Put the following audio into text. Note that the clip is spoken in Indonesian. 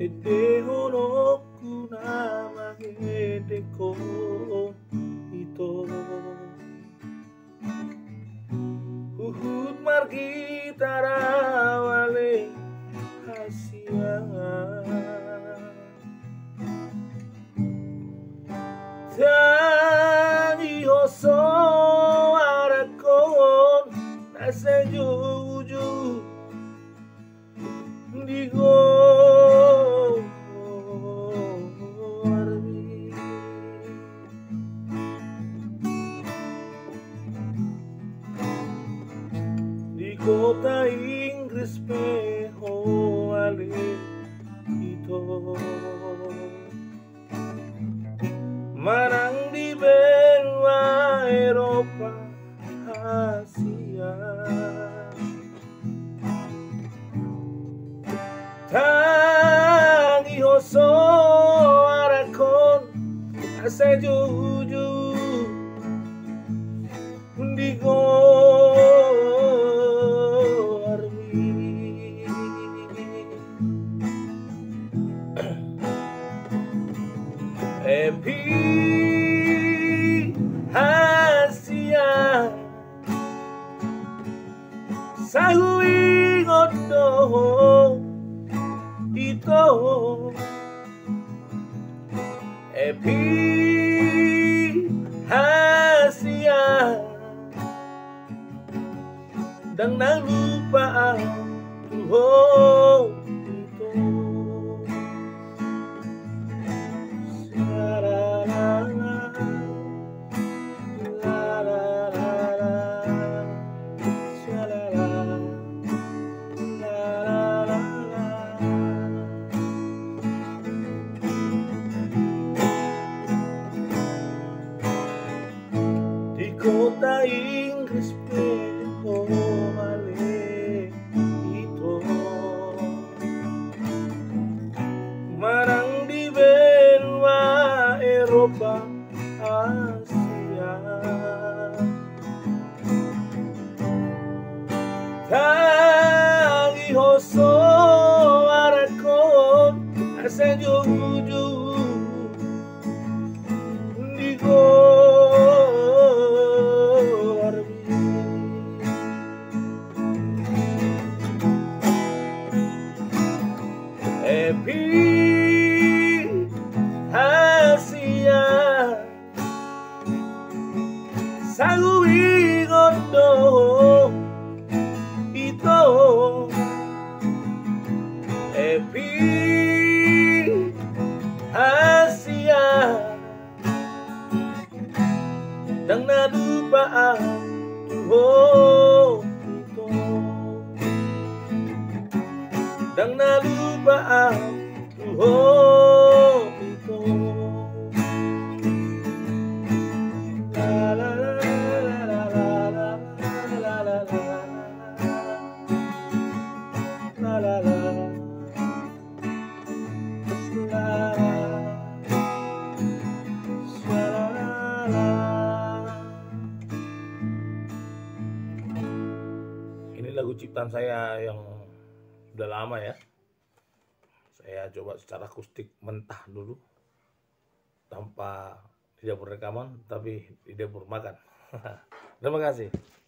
Deho no kunama hedeko ito Uhud margi tarawale hasia Tangi hoso arakon nasa juju digo di kota Inggris peho ale ito marang di benua Eropa Asia tangi hoso arakon asa juju digo Epi hasia sahui godo ito Epi hasia dan lupa Tuhan di kota Inggris peho ale ito marang di benua Eropa Asia tangi hoso arakon asa juju digo Epi hasia sahui godo ito Epi hasia dan nalupa Tuhan ito dan nalupa Tuhan ito la la la la la la la la la la la Ini lagu ciptaan saya yang sudah lama ya. Saya coba secara akustik mentah dulu tanpa di dapur rekaman tapi di dapur makan. Terima kasih.